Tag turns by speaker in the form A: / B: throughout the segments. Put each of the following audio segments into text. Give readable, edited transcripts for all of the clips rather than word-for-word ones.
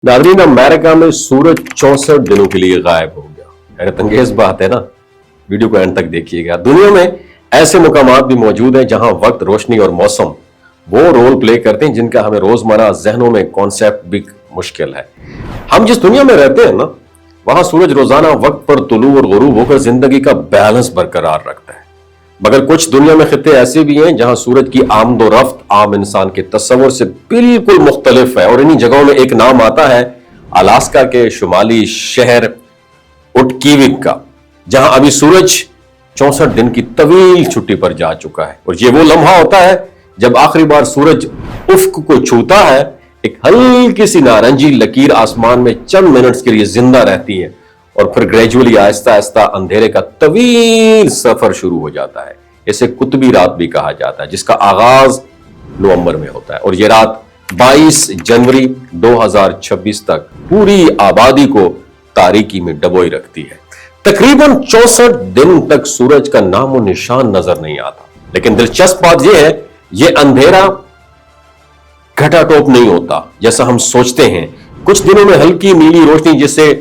A: Nadreen, America में सूरज 64 दिनों के लिए गायब हो गया। हैरत अंगेज बात है ना। वीडियो को एंड तक देखिएगा। दुनिया में ऐसे मुकामात भी मौजूद हैं जहां वक्त, रोशनी और मौसम वो रोल प्ले करते हैं जिनका हमें रोजमर्रा जहनों में कॉन्सेप्ट भी मुश्किल है। हम जिस दुनिया में रहते हैं ना, वहां सूरज रोजाना वक्त पर तुलू और गुरूब होकर जिंदगी का बैलेंस बरकरार रखता है। मगर कुछ दुनिया में खित्ते ऐसे भी हैं जहां सूरज की आमदो रफ्त आम इंसान के तस्वुर से बिल्कुल मुख्तलिफ है। और इन्हीं जगहों में एक नाम आता है अलास्का के शुमाली शहर उटकीविक का, जहां अभी सूरज 64 दिन की तवील छुट्टी पर जा चुका है। और ये वो लम्हा होता है जब आखिरी बार सूरज उफ्क को छूता है। एक हल्की सी नारंगी लकीर आसमान में चंद मिनट्स के लिए जिंदा रहती है और फिर ग्रेजुअली आहिस्ता आहिस्ता अंधेरे का तवील सफर शुरू हो जाता है। इसे कुतबी रात भी कहा जाता है, जिसका आगाज नवंबर में होता है और यह रात 22 जनवरी 2026 तक पूरी आबादी को तारीकी में डबोई रखती है। तकरीबन 64 दिन तक सूरज का नामो निशान नजर नहीं आता। लेकिन दिलचस्प बात यह है, यह अंधेरा घटाटोप नहीं होता जैसा हम सोचते हैं। कुछ दिनों में हल्की नीली रोशनी, जिसे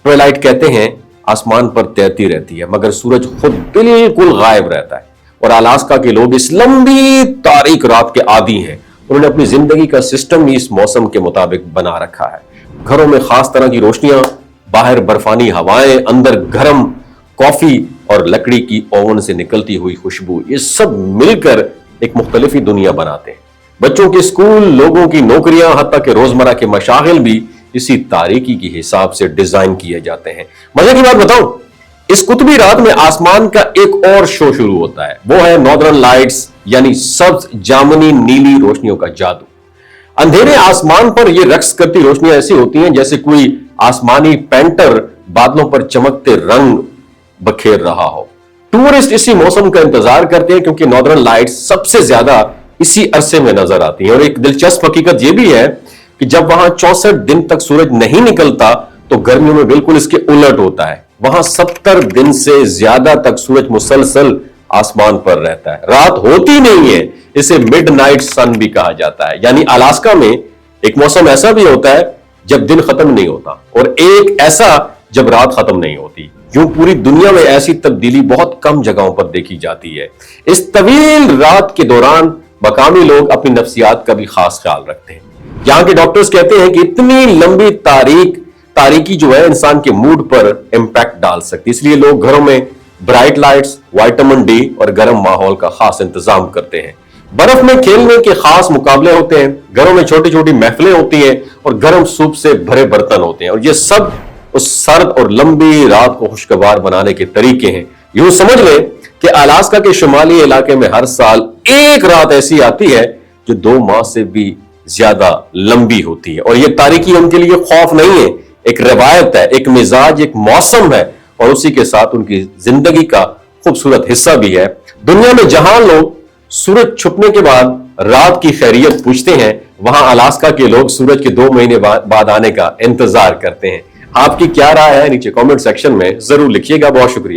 A: ट्वेलाइट कहते हैं, आसमान पर तैरती रहती है, मगर सूरज खुद बिल्कुल गायब रहता है। और अलास्का के लोग इस लंबी तारीक रात के आदी हैं। उन्होंने अपनी जिंदगी का सिस्टम भी इस मौसम के मुताबिक बना रखा है। घरों में खास तरह की रोशनियां, बाहर बर्फानी हवाएं, अंदर गर्म कॉफी और लकड़ी की ओवन से निकलती हुई खुशबू, ये सब मिलकर एक मुख्तलिफ ही दुनिया बनाते हैं। बच्चों के स्कूल, लोगों की नौकरियां, हत्ता के रोजमर्रा के मशागिल भी इसी तारीकी के हिसाब से डिजाइन किए जाते हैं। मजे की बात बताऊं, इस कुतबी रात में आसमान का एक और शो शुरू होता है। वो है नॉर्दर्न लाइट्स, यानी सब्ज जामुनी नीली रोशनियों का जादू। अंधेरे आसमान पर ये रक्स करती रोशनियां ऐसी होती हैं जैसे कोई आसमानी पेंटर बादलों पर चमकते रंग बखेर रहा हो। टूरिस्ट इसी मौसम का इंतजार करते हैं क्योंकि नॉर्दर्न लाइट्स सबसे ज्यादा इसी अरसे में नजर आती हैं। और एक दिलचस्प हकीकत यह भी है कि जब वहां 64 दिन तक सूरज नहीं निकलता तो गर्मियों में बिल्कुल इसके उलट होता है। वहां 70 दिन से ज्यादा तक सूरज मुसलसल आसमान पर रहता है, रात होती नहीं है। इसे मिडनाइट सन भी कहा जाता है। यानी अलास्का में एक मौसम ऐसा भी होता है जब दिन खत्म नहीं होता और एक ऐसा जब रात खत्म नहीं होती। यूं पूरी दुनिया में ऐसी तब्दीली बहुत कम जगहों पर देखी जाती है। इस तवील रात के दौरान मकामी लोग अपनी नफ्सियात का भी खास ख्याल रखते हैं। यहां के डॉक्टर्स कहते हैं कि इतनी लंबी तारीकी जो है इंसान के मूड पर इंपैक्ट डाल सकती है, इसलिए लोग घरों में ब्राइट लाइट्स, विटामिन डी और गर्म माहौल का खास इंतजाम करते हैं। बर्फ में खेलने के खास मुकाबले होते हैं, घरों में छोटी छोटी महफिलें होती हैं और गर्म सूप से भरे बर्तन होते हैं। और ये सब उस सर्द और लंबी रात को खुशगवार बनाने के तरीके हैं। यूं समझ लें कि अलास्का के शुमाली इलाके में हर साल एक रात ऐसी आती है जो 2 माह से भी ज्यादा लंबी होती है। और यह तारीकी उनके लिए खौफ नहीं है, एक रवायत है, एक मिजाज, एक मौसम है और उसी के साथ उनकी जिंदगी का खूबसूरत हिस्सा भी है। दुनिया में जहां लोग सूरज छुपने के बाद रात की खैरियत पूछते हैं, वहां अलास्का के लोग सूरज के 2 महीने बाद आने का इंतजार करते हैं। आपकी क्या राय है नीचे कमेंट सेक्शन में जरूर लिखिएगा। बहुत शुक्रिया।